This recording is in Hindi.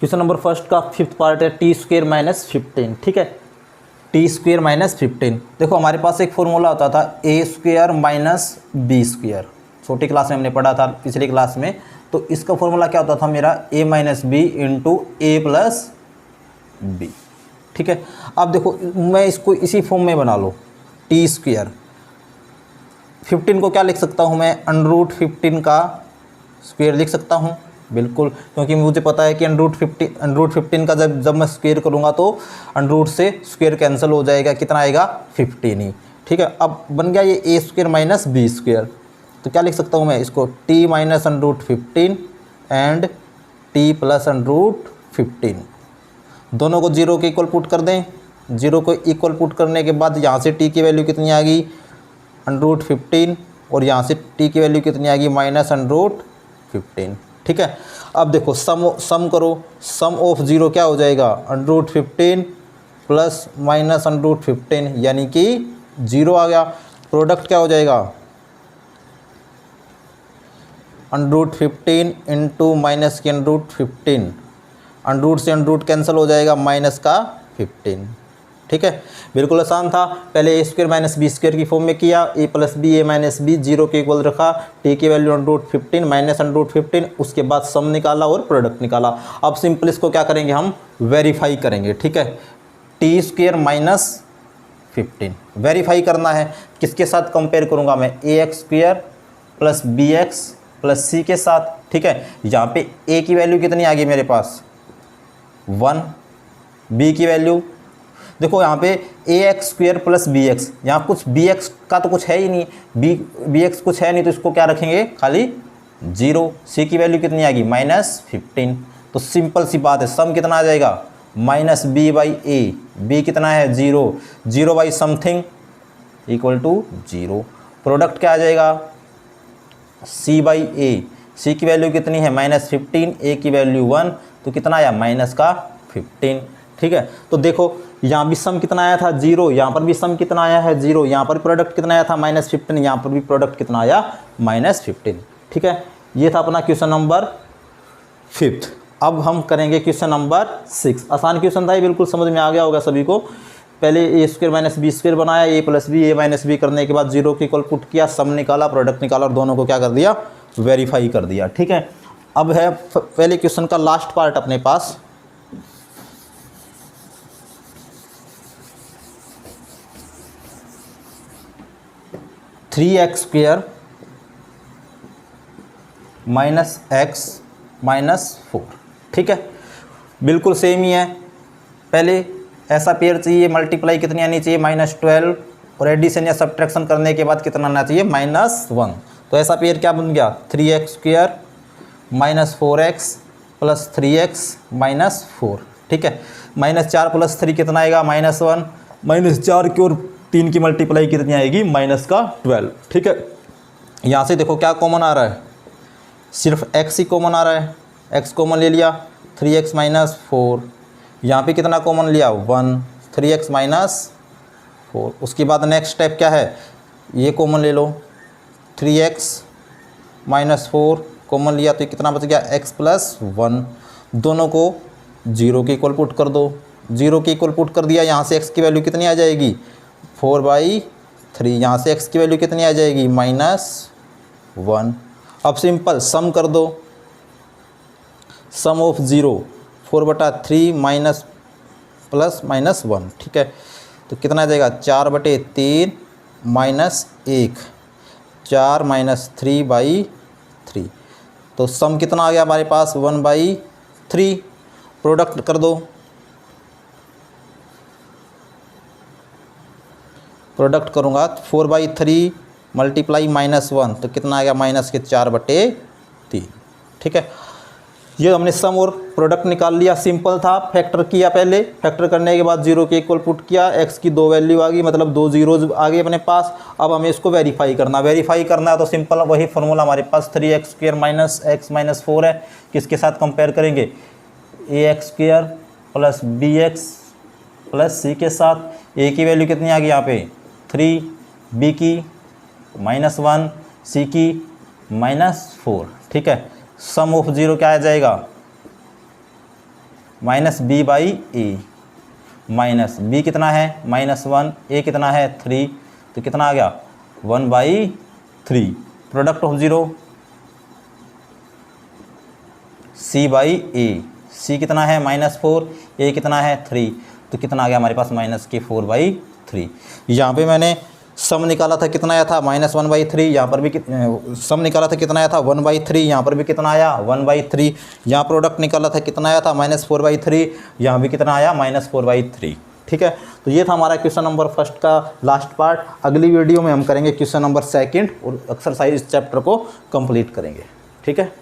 क्वेश्चन नंबर फर्स्ट का फिफ्थ पार्ट है टी स्क्वेयर माइनस 15। ठीक है, टी स्क्वेयर माइनस 15। देखो हमारे पास एक फॉर्मूला होता था ए स्क्वेयर माइनस बी स्क्वेयर, छोटी क्लास में हमने पढ़ा था पिछली क्लास में। तो इसका फॉर्मूला क्या होता था मेरा, ए माइनस बी इंटू ए प्लस बी। ठीक है, अब देखो मैं इसको इसी फॉर्म में बना लो, टी स्क्वेयर 15 को क्या लिख सकता हूँ मैं, √15 का स्क्वेयर लिख सकता हूँ, बिल्कुल, क्योंकि मुझे पता है कि √15 का जब मैं स्क्वेयर करूँगा तो √ से स्क्वेयर कैंसिल हो जाएगा, कितना आएगा 15 ही। ठीक है, अब बन गया ये ए स्क्वेयर माइनस बी स्क्वेयर। तो क्या लिख सकता हूँ मैं इसको, T minus √15 and T plus √15, दोनों को 0 के इक्वल पुट कर दें। 0 को इक्वल पुट करने के बाद यहाँ से टी की वैल्यू कितनी आ गई, √15, और यहाँ से टी की वैल्यू कितनी आ गई, माइनस √15। ठीक है, अब देखो सम करो, सम ऑफ 0 क्या हो जाएगा, √15 प्लस माइनस √15 यानी कि 0 आ गया। प्रोडक्ट क्या हो जाएगा, √15 इंटू माइनस की √15, √ से √ कैंसिल हो जाएगा, माइनस का 15। ठीक है, बिल्कुल आसान था। पहले ए स्क्वेयर माइनस बी स्क्वेयर की फॉर्म में किया, ए प्लस बी ए माइनस बी 0 के इक्वल रखा, टी की वैल्यू √15 माइनस √15, उसके बाद सम निकाला और प्रोडक्ट निकाला। अब सिंपल इसको क्या करेंगे, हम वेरीफाई करेंगे। ठीक है, टी स्क्वेयर माइनस 15 वेरीफाई करना है, किसके साथ कंपेयर करूँगा मैं, a x square plus b x plus c के साथ। ठीक है, यहाँ पे ए की वैल्यू कितनी आ गई मेरे पास 1, बी की वैल्यू देखो यहाँ पे a x square plus b x, यहाँ कुछ बी एक्स का तो कुछ है ही नहीं, बी एक्स कुछ है नहीं, तो इसको क्या रखेंगे, खाली 0। सी की वैल्यू कितनी आ गई, -15। तो सिंपल सी बात है, सम कितना आ जाएगा, -b/a, बी कितना है 0, 0 by something equal to 0। Product क्या आ जाएगा, c/a, सी की वैल्यू कितनी है -15, ए की वैल्यू 1, तो कितना आया -15। ठीक है, तो देखो यहाँ भी सम कितना आया था 0, यहाँ पर भी सम कितना आया है 0, यहाँ पर प्रोडक्ट कितना आया था -15, यहाँ पर भी प्रोडक्ट कितना आया -15। ठीक है, ये था अपना क्वेश्चन नंबर 5। अब हम करेंगे क्वेश्चन नंबर 6। आसान क्वेश्चन था ये, बिल्कुल समझ में आ गया होगा सभी को। पहले ए स्क्वेयर माइनस बी स्क्वेयर बनाया, ए प्लस बी ए माइनस बी करने के बाद 0 के इक्वल पुट किया, सम निकाला, प्रोडक्ट निकाला और दोनों को क्या कर दिया, वेरीफाई कर दिया। ठीक है, अब है पहले क्वेश्चन का लास्ट पार्ट अपने पास, (3x² माइनस x माइनस 4। ठीक है, बिल्कुल सेम ही है। पहले ऐसा पेयर चाहिए, मल्टीप्लाई कितनी आनी चाहिए, -12, और एडिशन या सब्ट्रैक्शन करने के बाद कितना आना चाहिए, -1। तो ऐसा पेयर क्या बन गया, 3x² minus 4x plus 3x minus 4। ठीक है, -4 प्लस 3 कितना आएगा, -1, -4 की और 3 की मल्टीप्लाई कितनी आएगी, -12। ठीक है, यहाँ से देखो क्या कॉमन आ रहा है, सिर्फ x ही कॉमन आ रहा है, x कॉमन ले लिया, 3x माइनस 4, यहाँ पे कितना कॉमन लिया 1, 3x माइनस 4। उसके बाद नेक्स्ट स्टेप क्या है, ये कॉमन ले लो, 3x माइनस 4 कॉमन लिया, तो कितना बच गया, x प्लस 1, दोनों को 0 के इक्वल पुट कर दो। 0 के इक्वल पुट कर दिया, यहाँ से x की वैल्यू कितनी आ जाएगी, 4/3, यहाँ से x की वैल्यू कितनी आ जाएगी, -1। अब सिंपल सम कर दो, सम ऑफ 0, 4/3 माइनस प्लस -1। ठीक है, तो कितना आ जाएगा, 4/3 माइनस 1, 4 माइनस 3/3, तो सम कितना आ गया हमारे पास, 1/3। प्रोडक्ट कर दो, प्रोडक्ट करूँगा 4/3 मल्टीप्लाई -1, तो कितना आ गया, -4/3। ठीक है, ये हमने सम और प्रोडक्ट निकाल लिया, सिंपल था। फैक्टर किया, पहले फैक्टर करने के बाद 0 के इक्वल पुट किया, x की 2 वैल्यू आ गई, मतलब 2 जीरोज आ गए अपने पास। अब हमें इसको वेरीफाई करना है तो सिंपल वही फॉर्मूला हमारे पास, 3x² माइनस x माइनस 4 है। किसके साथ कंपेयर करेंगे, ax² plus bx plus c के साथ। a की वैल्यू कितनी आ गई यहाँ पे 3, b की -1, c की -4। ठीक है, सम ऑफ 0 क्या आ जाएगा, minus B by A, minus B कितना है -1, ए कितना है 3, तो कितना आ गया 1/3। प्रोडक्ट ऑफ 0 सी बाई ए, सी कितना है -4, ए कितना है 3, तो कितना आ गया हमारे पास -4/3। यहाँ पे मैंने सम निकाला था, कितना आया था -1/3, यहाँ पर भी सम निकाला था, कितना आया था 1/3, यहाँ पर भी कितना आया 1/3। यहाँ प्रोडक्ट निकाला था, कितना आया था -4/3, यहाँ भी कितना आया -4/3। ठीक है, तो ये था हमारा क्वेश्चन नंबर फर्स्ट का लास्ट पार्ट। अगली वीडियो में हम करेंगे क्वेश्चन नंबर सेकंड और एक्सरसाइज चैप्टर को कंप्लीट करेंगे। ठीक है।